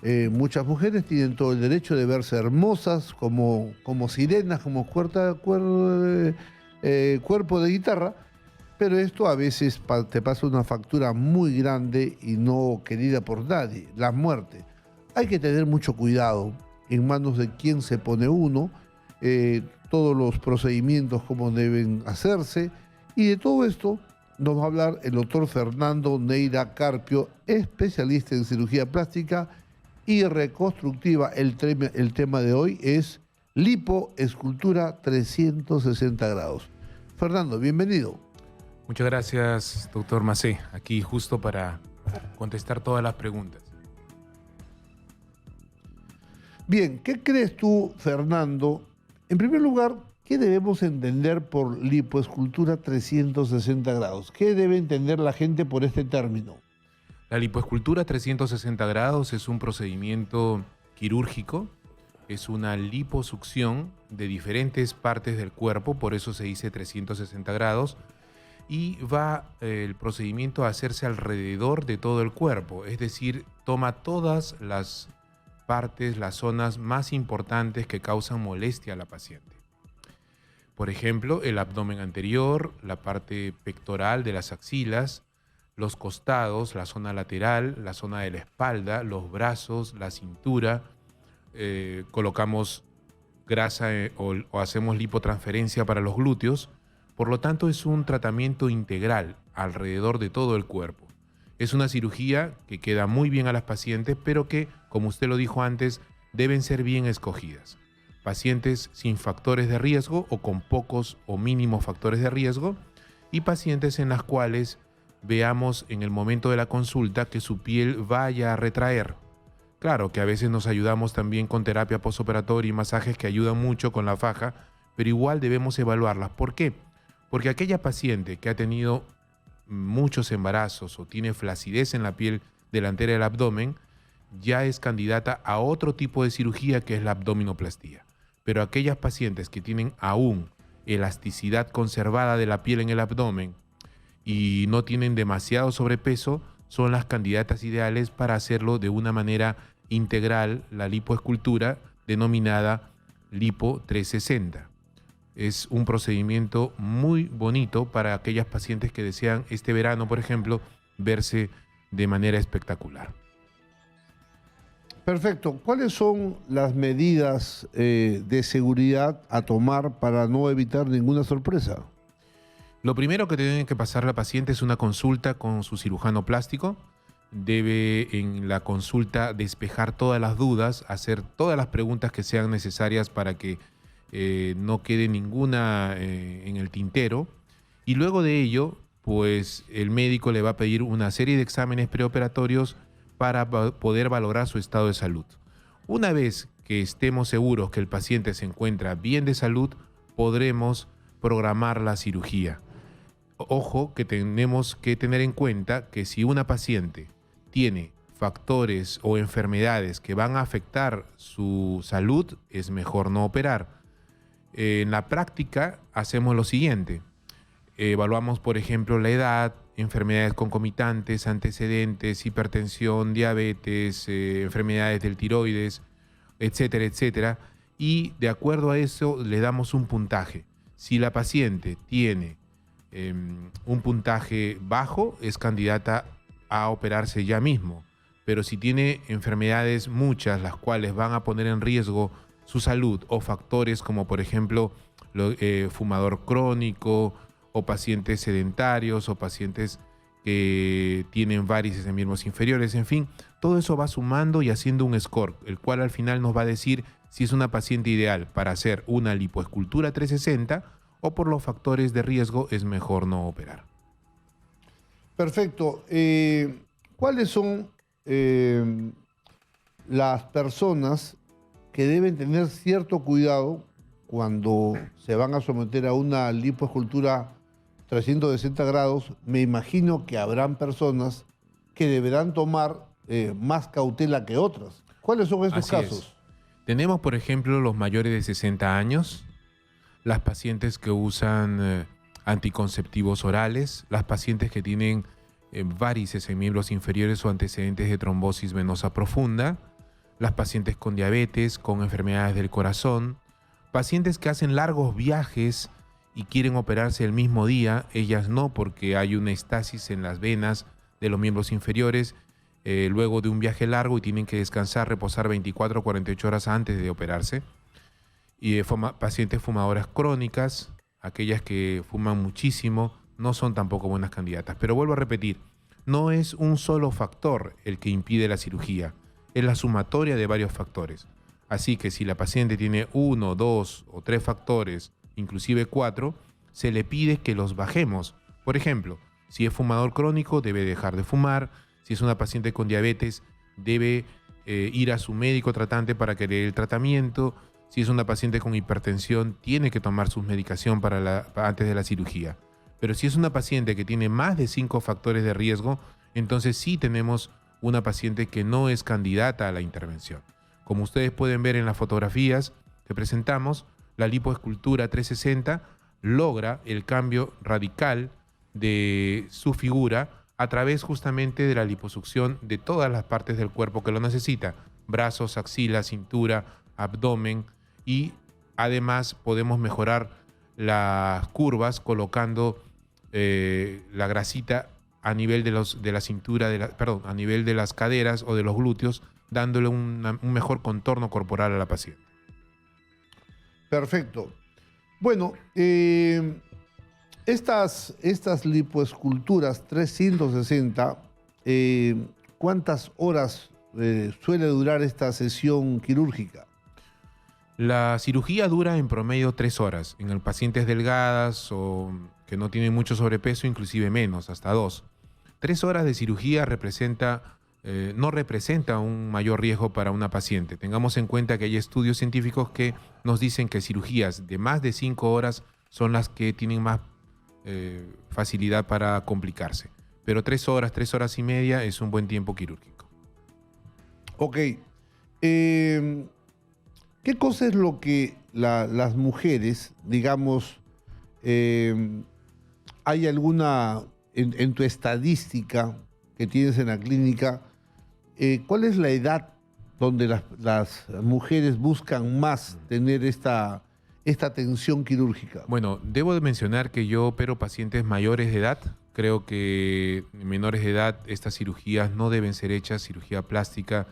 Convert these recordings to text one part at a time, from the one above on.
Muchas mujeres tienen todo el derecho de verse hermosas, como sirenas, como cuerpo de guitarra, pero esto a veces te pasa una factura muy grande y no querida por nadie, la muerte. Hay que tener mucho cuidado en manos de quién se pone uno, todos los procedimientos, cómo deben hacerse, y de todo esto nos va a hablar el doctor Fernando Neira Carpio, especialista en cirugía plástica y reconstructiva. El tema de hoy es lipoescultura 360 grados. Fernando, bienvenido. Muchas gracias, doctor Macé. Aquí justo para contestar todas las preguntas. Bien, ¿qué crees tú, Fernando? En primer lugar, ¿qué debemos entender por lipoescultura 360 grados? ¿Qué debe entender la gente por este término? La lipoescultura 360 grados es un procedimiento quirúrgico, es una liposucción de diferentes partes del cuerpo, por eso se dice 360 grados, y va el procedimiento a hacerse alrededor de todo el cuerpo, es decir, toma todas las partes, las zonas más importantes que causan molestia a la paciente. Por ejemplo, el abdomen anterior, la parte pectoral de las axilas, los costados, la zona lateral, la zona de la espalda, los brazos, la cintura. Colocamos grasa o hacemos lipotransferencia para los glúteos. Por lo tanto, es un tratamiento integral alrededor de todo el cuerpo. Es una cirugía que queda muy bien a las pacientes, pero que, como usted lo dijo antes, deben ser bien escogidas. Pacientes sin factores de riesgo o con pocos o mínimos factores de riesgo, y pacientes en las cuales veamos en el momento de la consulta que su piel vaya a retraer. Claro que a veces nos ayudamos también con terapia postoperatoria y masajes que ayudan mucho con la faja, pero igual debemos evaluarlas. ¿Por qué? Porque aquella paciente que ha tenido muchos embarazos o tiene flacidez en la piel delantera del abdomen, ya es candidata a otro tipo de cirugía que es la abdominoplastía. Pero aquellas pacientes que tienen aún elasticidad conservada de la piel en el abdomen y no tienen demasiado sobrepeso, son las candidatas ideales para hacerlo de una manera integral, la lipoescultura denominada Lipo 360. Es un procedimiento muy bonito para aquellas pacientes que desean este verano, por ejemplo, verse de manera espectacular. Perfecto. ¿Cuáles son las medidas de seguridad a tomar para no evitar ninguna sorpresa? Lo primero que tiene que pasar la paciente es una consulta con su cirujano plástico. Debe en la consulta despejar todas las dudas, hacer todas las preguntas que sean necesarias para que no quede ninguna en el tintero. Y luego de ello, pues el médico le va a pedir una serie de exámenes preoperatorios para poder valorar su estado de salud. Una vez que estemos seguros que el paciente se encuentra bien de salud, podremos programar la cirugía. Ojo que tenemos que tener en cuenta que si una paciente tiene factores o enfermedades que van a afectar su salud, es mejor no operar. En la práctica hacemos lo siguiente. Evaluamos, por ejemplo, la edad, enfermedades concomitantes, antecedentes, hipertensión, diabetes, enfermedades del tiroides, etcétera, etcétera. Y de acuerdo a eso le damos un puntaje. Si la paciente tiene un puntaje bajo, es candidata a operarse ya mismo. Pero si tiene enfermedades muchas, las cuales van a poner en riesgo su salud, o factores como por ejemplo fumador crónico, o pacientes sedentarios, o pacientes que tienen varices en miembros inferiores, en fin, todo eso va sumando y haciendo un score, el cual al final nos va a decir si es una paciente ideal para hacer una lipoescultura 360 o por los factores de riesgo es mejor no operar. Perfecto. ¿Cuáles son las personas que deben tener cierto cuidado cuando se van a someter a una lipoescultura 360 grados? Me imagino que habrán personas que deberán tomar más cautela que otras. ¿Cuáles son esos casos? Tenemos, por ejemplo, los mayores de 60 años, las pacientes que usan anticonceptivos orales, las pacientes que tienen varices en miembros inferiores o antecedentes de trombosis venosa profunda, las pacientes con diabetes, con enfermedades del corazón, pacientes que hacen largos viajes y quieren operarse el mismo día, ellas no, porque hay una estasis en las venas de los miembros inferiores luego de un viaje largo y tienen que descansar, reposar 24 o 48 horas antes de operarse. Y pacientes fumadoras crónicas, aquellas que fuman muchísimo, no son tampoco buenas candidatas. Pero vuelvo a repetir, no es un solo factor el que impide la cirugía, es la sumatoria de varios factores. Así que si la paciente tiene 1, 2 o 3 factores, inclusive 4, se le pide que los bajemos. Por ejemplo, si es fumador crónico, debe dejar de fumar. Si es una paciente con diabetes, debe ir a su médico tratante para que le dé el tratamiento. Si es una paciente con hipertensión, tiene que tomar su medicación antes de la cirugía. Pero si es una paciente que tiene más de 5 factores de riesgo, entonces sí tenemos una paciente que no es candidata a la intervención. Como ustedes pueden ver en las fotografías que presentamos, la lipoescultura 360 logra el cambio radical de su figura a través justamente de la liposucción de todas las partes del cuerpo que lo necesita: brazos, axila, cintura, abdomen, y además podemos mejorar las curvas colocando la grasita a nivel de la cintura, a nivel de las caderas o de los glúteos, dándole un mejor contorno corporal a la paciente. Perfecto. Bueno, estas lipoesculturas 360, ¿cuántas horas suele durar esta sesión quirúrgica? La cirugía dura en promedio 3 horas. En pacientes delgadas o que no tienen mucho sobrepeso, inclusive menos, hasta 2. 3 horas de cirugía no representa un mayor riesgo para una paciente. Tengamos en cuenta que hay estudios científicos que nos dicen que cirugías de más de 5 horas son las que tienen más facilidad para complicarse. Pero 3 horas y media es un buen tiempo quirúrgico. Ok. ¿Qué cosa es lo que las mujeres, digamos, hay alguna, en tu estadística que tienes en la clínica, cuál es la edad donde las mujeres buscan más tener esta atención quirúrgica? Bueno, debo de mencionar que yo opero pacientes mayores de edad. Creo que en menores de edad estas cirugías no deben ser hechas, cirugía plástica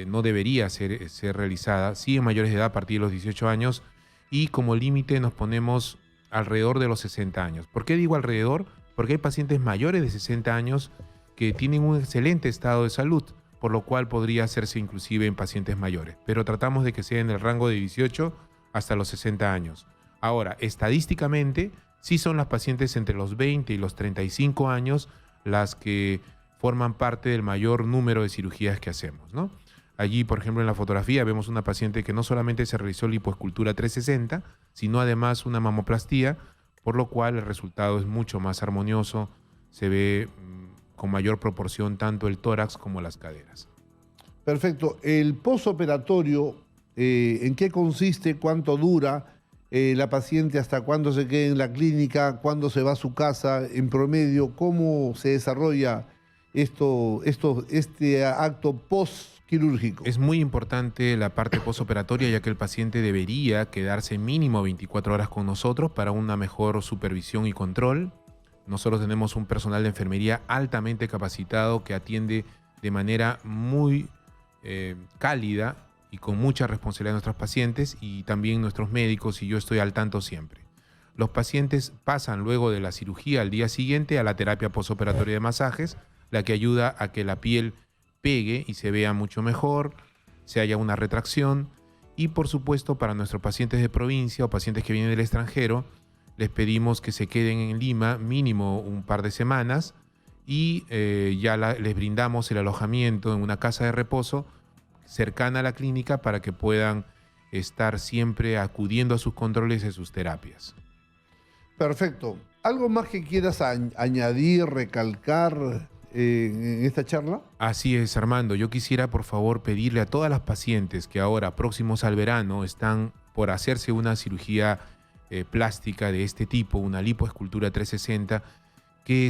no debería ser realizada. Sí, en mayores de edad a partir de los 18 años, y como límite nos ponemos alrededor de los 60 años. ¿Por qué digo alrededor? Porque hay pacientes mayores de 60 años que tienen un excelente estado de salud, por lo cual podría hacerse inclusive en pacientes mayores. Pero tratamos de que sea en el rango de 18 hasta los 60 años. Ahora, estadísticamente, sí son las pacientes entre los 20 y los 35 años las que forman parte del mayor número de cirugías que hacemos, ¿no? Allí, por ejemplo, en la fotografía vemos una paciente que no solamente se realizó lipoescultura 360, sino además una mamoplastía, por lo cual el resultado es mucho más armonioso, se ve con mayor proporción tanto el tórax como las caderas. Perfecto. El posoperatorio, ¿en qué consiste? ¿Cuánto dura? La paciente hasta cuándo se queda en la clínica, cuándo se va a su casa, en promedio, cómo se desarrolla este acto postquirúrgico. Es muy importante la parte posoperatoria, ya que el paciente debería quedarse mínimo 24 horas con nosotros para una mejor supervisión y control. Nosotros tenemos un personal de enfermería altamente capacitado que atiende de manera muy cálida y con mucha responsabilidad a nuestros pacientes, y también nuestros médicos, y yo estoy al tanto siempre. Los pacientes pasan luego de la cirugía al día siguiente a la terapia posoperatoria de masajes, la que ayuda a que la piel pegue y se vea mucho mejor, se haya una retracción. Y por supuesto, para nuestros pacientes de provincia o pacientes que vienen del extranjero, les pedimos que se queden en Lima mínimo un par de semanas, y les brindamos el alojamiento en una casa de reposo cercana a la clínica para que puedan estar siempre acudiendo a sus controles y a sus terapias. Perfecto. ¿Algo más que quieras añadir, recalcar en esta charla? Así es, Armando. Yo quisiera, por favor, pedirle a todas las pacientes que ahora, próximos al verano, están por hacerse una cirugía plástica de este tipo, una lipoescultura 360, que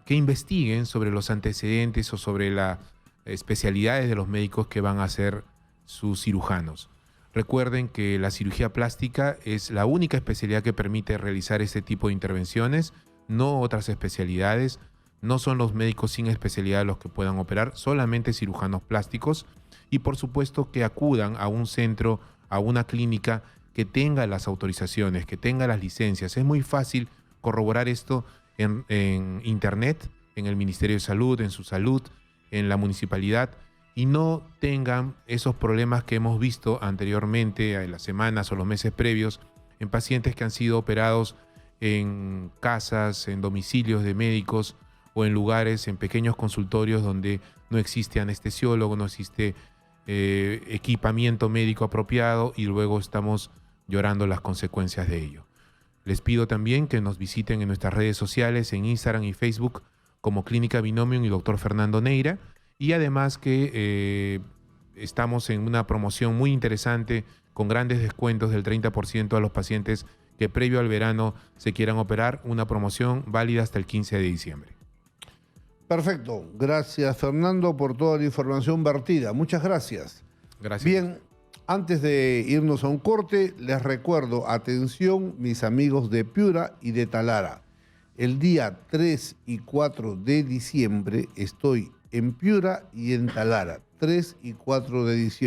investiguen sobre los antecedentes o sobre la especialidades de los médicos que van a ser sus cirujanos. Recuerden que la cirugía plástica es la única especialidad que permite realizar este tipo de intervenciones, no otras especialidades. No son los médicos sin especialidad los que puedan operar, solamente cirujanos plásticos. Y por supuesto que acudan a un centro, a una clínica que tenga las autorizaciones, que tenga las licencias. Es muy fácil corroborar esto en internet, en el Ministerio de Salud, en su salud, en la municipalidad, y no tengan esos problemas que hemos visto anteriormente en las semanas o los meses previos en pacientes que han sido operados en casas, en domicilios de médicos o en lugares, en pequeños consultorios donde no existe anestesiólogo, no existe equipamiento médico apropiado, y luego estamos llorando las consecuencias de ello. Les pido también que nos visiten en nuestras redes sociales, en Instagram y Facebook, como Clínica Binomium y Dr. Fernando Neira, y además que estamos en una promoción muy interesante con grandes descuentos del 30% a los pacientes que previo al verano se quieran operar, una promoción válida hasta el 15 de diciembre. Perfecto. Gracias, Fernando, por toda la información vertida. Muchas gracias. Gracias. Bien, antes de irnos a un corte, les recuerdo, atención, mis amigos de Piura y de Talara. El día 3 y 4 de diciembre estoy en Piura y en Talara. 3 y 4 de diciembre.